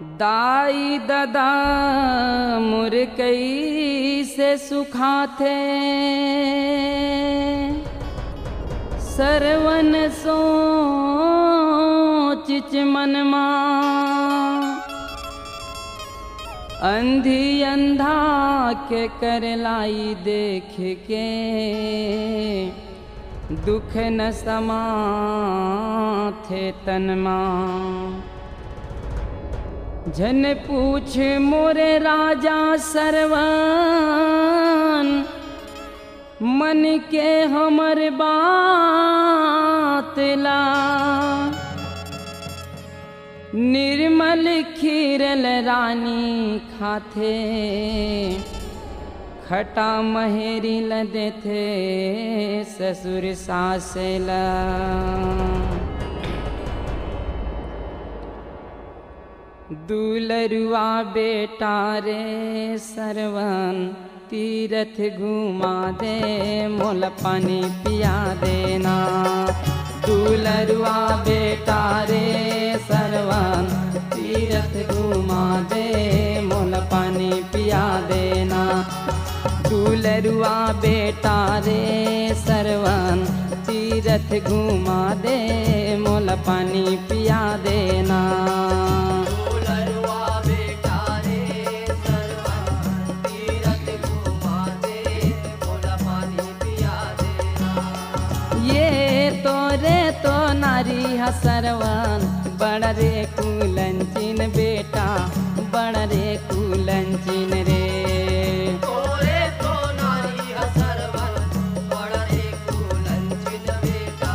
दाई ददा मुरकई से सुखा थे सरवन सोच मनमा अंधी अंधा के कर लाई देख के दुख न समा थे तनमा जन पूछ मोरे राजा सरवन मन के हमर बात ला निर्मल खीरल रानी खाथे खटा महेरी लदे थे ससुर सासला दुलरुआ बेटा रे सरवन तीरथ घुमा दे मोल पानी पिया देना दुलरुआ बेटा रे सरवन तीरथ घुमा दे मोल पानी पिया देना दुलरुआ बेटा रे सरवन तीरथ घुमा दे मोल पानी पिया देना तो नारी सरवन बड़ रे कुलंचिन बेटा बड़ रे कुलंचिन रे तोरे तो नारी सरवन बड़ रे कुलंचिन बेटा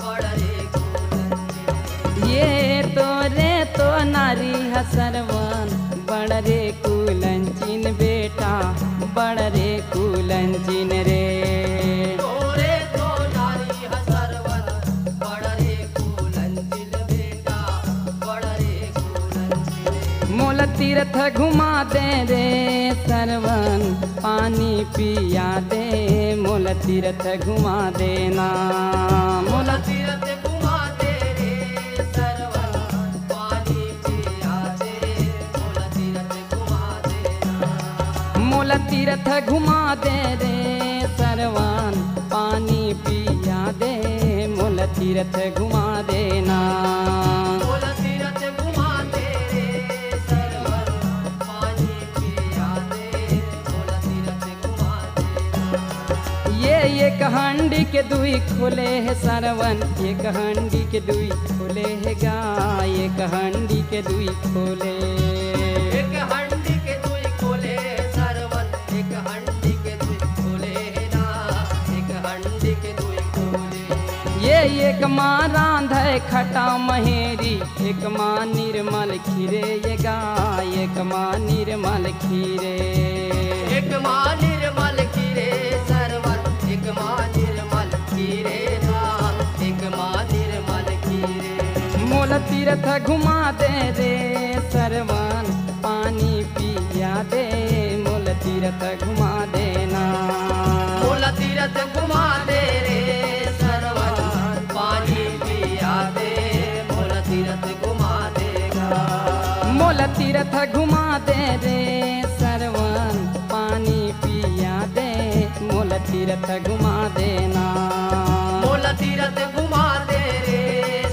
बड़ रे कुलंचिन ये तोरे तो नारी सरवन बड़ रे कुलंचिन बेटा बड़ रे कुलंचिन रे तीरथ घुमा दे रे सरवन पानी पिया दे मोल तीरथ घुमा देना मोल तीरथ घुमा दे रे सरवन पानी पिया दे मोल तीरथ घुमा देना मोल तीरथ घुमा दे रे सरवन पानी पिया दे मोल तीरथ घुमा देना एक हंडी के दुई खोले है सरवन एक हंडी के दुई खोले है गाय एक हंडी के दुई खोले एक हंडी के दुई खोले सरवन एक हंडी के दुई खोले ना एक हंडी के दुई खोले ये एक माँ रांधे खटा महेरी एक माँ निर्मल खीरे ये गाय एक माँ निर्मल खीरे एक माँ निर्मल खीरे सरवन एक माँ निर्मल खीरे ना एक माँ निर्मल खीरे मोल तीरथ घुमा दे रे सरवन पानी पिया दे मोल तीरथ घुमा देना मोल तीरथ घुमा दे रे सरवन पानी पिया दे मोल तीरथ घुमा देगा मोल तीरथ घुमा दे रे सरवन पानी पिया दे मोल तीरथ घुमा देना मोल तीरथ घुमा दे रे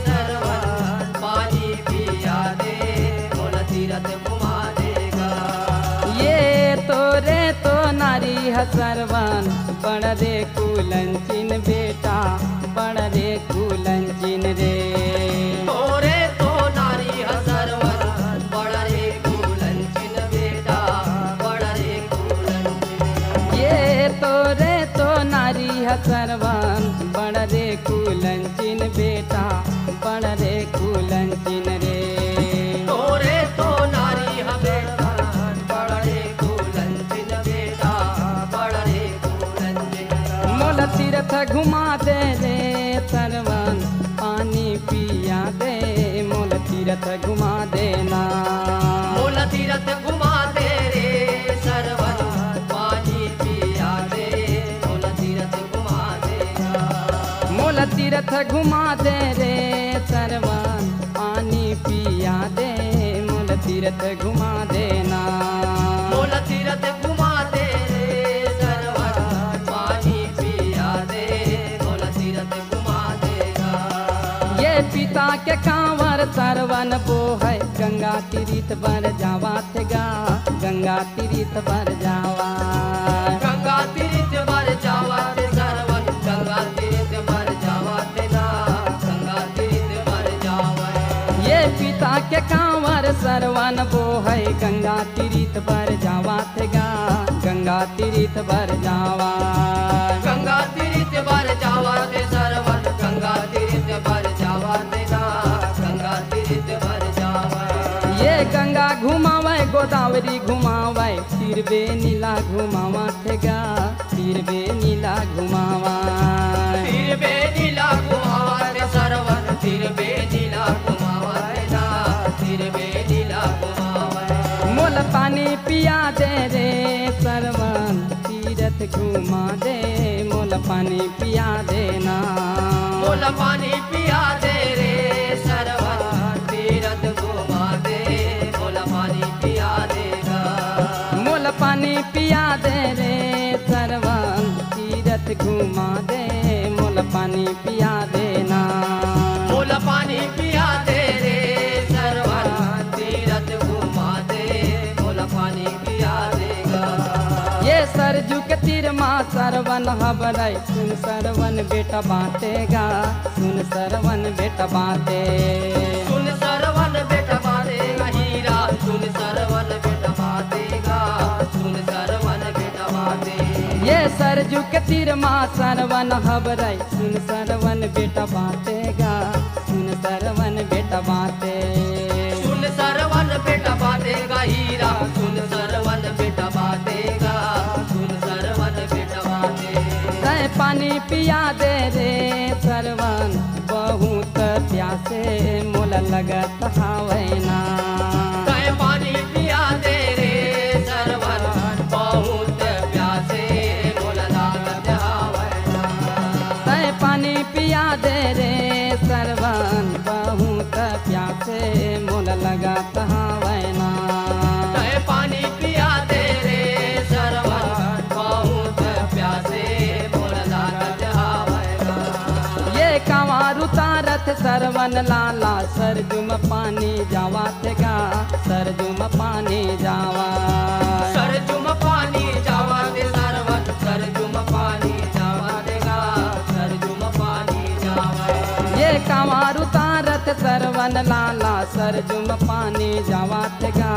सरवन पानी पिया दे मोल तीरथ घुमा देगा ये तोरे तो नारी सरवन बड़ रे कुलंचिन बेटा बड़ रे कुलंचिन रे तोरे तो नारी सरवन बड़ रे कुलंचिन बेटा बड़ रे कुलंचिन ये तोरे तो नारी सरवन बड़ रे कुलंचिन बेटा बड़ रे कुलंचिन रे तोरे तो नारी बेटा बड़ रे कुलंचिन बेटा बड़ रे कुलंचिन मोल तीरथ घुमा दे रे सरवन पानी पिया दे मोल तीरथ घुमा देना मोल तीरथ घुमा दे रे सरवन पानी पिया दे मोल तीरथ घुमा देगा मोल तीरथ घुमा दे रे सरवन पानी पिया दे मोल तीर्थ घुमा देना। मोल तीरथ घुमा दे रे सरवन पानी पिया दे, मोल तीरथ घुमा देगा। ये पिता के कांवर सरवन वो है, गंगा तीर्थ बर जावा थे गा, गंगा तीर्थ बर जावा। गंगा तीर्थ बर जावा ते सरवन, गंगा तीर्थ बर जावा ते ना, गंगा तीर्थ बर जावा। ये पिता के कांवर सरवन वो है, गंगा तीर्थ बर जावा थे गा, गंगा तीर्थ बर जावा। गंगा तीर्थ बर जावा ते सरवन, गंगा तीर्थ बर जावा ते ना, गंगा तीर्थ बर जावा। ये गंगा घुमावे गोदावरी घुमावे, तीरबे नीला घुमावा थे गा, तीरबे नीला घुमावा। तीर बे नीला घुमावा ते सरवन, तीर बे नीला घुमावा ते ना, तीर बे नीला घुमावा। मोल पानी पिया दे रे सरवन, तीरथ घुमा दे, मोल पानी पिया देना। मोल पानी पिया दे रे सरवन, तीरथ घुमा दे, मोल पानी पिया देगा। मोल पानी पिया दे रे सरवन, तीरथ घुमा दे, मोल पानी पिया देना। मोल पानी पिया दे रे सरवन, तीरथ घुमा दे, मोल पानी पिया देगा। ये सरजू के तीर माँ सरवन हबरई, सुन सरवन बेटा बातेगा, सुन सरवन बेटा बाते। सुन सरवन बेटा बातेगा हीरा, सुन सरवन बेटा बातेगा, सुन सरवन बेटा बाते। ये सरजू के तीर माँ सरवन हबरई, सुन सरवन बेटा बातेगा, सुन सरवन बेटा बाते। सुन सरवन बेटा बातेगा हीरा, सुन सरवन बेटा बातेगा, सुन सरवन बेटा बाते। तय पानी पिया दे रे सरवन, बहुत प्यासे मोल लगत हावैना। तय पानी पिया दे रे सरवन, बहुत प्यासे मोल लागत हावैना। तय पानी पिया दे रे सरवन, बहुत प्यासे मोल लगत हावैना। तय पानी पिया दे रे सरवन, बहुत प्यासे मोल लागत हावैना। ये कंवर उतारत सरवन लाला, सरजुम पानी जावा थे गा, सरजुम पानी जावा। सरजुम पानी जावा दे सरवन, सरजुम पानी जावा देगा, सरजुम पानी जावा। ये कंवर उतारत सरवन लाला, सरजुम पानी जावा थे गा,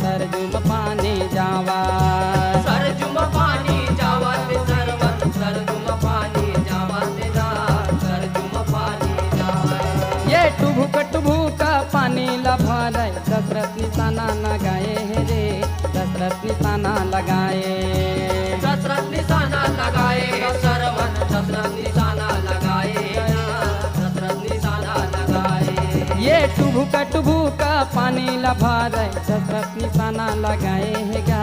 सरजुम पानी जावा। सरजुम पानी जावा दे सरवन, सरजुम पानी जावा देगा, सरजुम पानी जावा। ये टुभुक पानी लभरई, दशरथ निशाना लगाए है रे, दशरथ निशाना लगाए। दशरथ निशाना लगाए सरवन, दशरथ निशाना लगाए, दशरथ निशाना लगाए। ये टुभुक पानी लभरई, दशरथ निशाना लगाए है गा,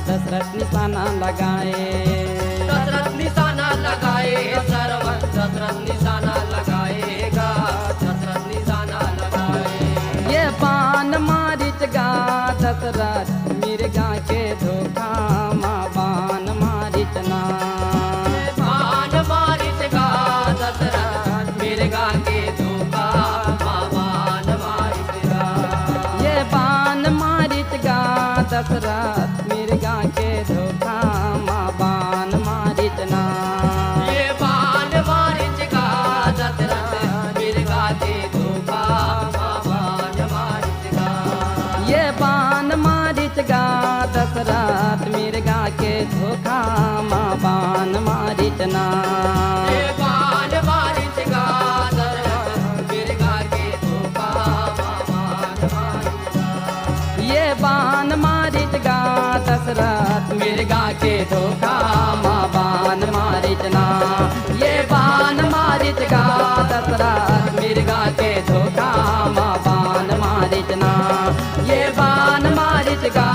दशरथ निशाना लगाए। दशरथ निशाना लगाए सरवन, दशरथ निशाना लगाएगा, दशरथ निशाना लगाए। ये बाण मारिच गा दशरथ, मिर्गा के धोखा माँ बाण मारिच ना। बाण मारिच गा दशरथ, मिर्गा के धोखा माँ बाण मारिच गा। ये बाण मारिच गा दशरथ, मिर्गा के धोखा माँ बाण मारिच ना। ये बाण मारिच गा दशरथ, मिर्गा के धोखा माँ बाण मारिच गा। ये बाण मारिच गा दशरथ, मिर्गा के धोखा माँ बाण मारिच ना। ये बाण मारिच गा दशरथ, मिर्गा के धोखा माँ बाण मारिच गा। ये बाण मारिच गा दशरथ, मिर्गा के धोखा माँ बाण मारिच ना। ये बाण मारिच गा दशरथ, मिर्गा के धोखा माँ बाण मारिच ना। ये बाण मारिच गा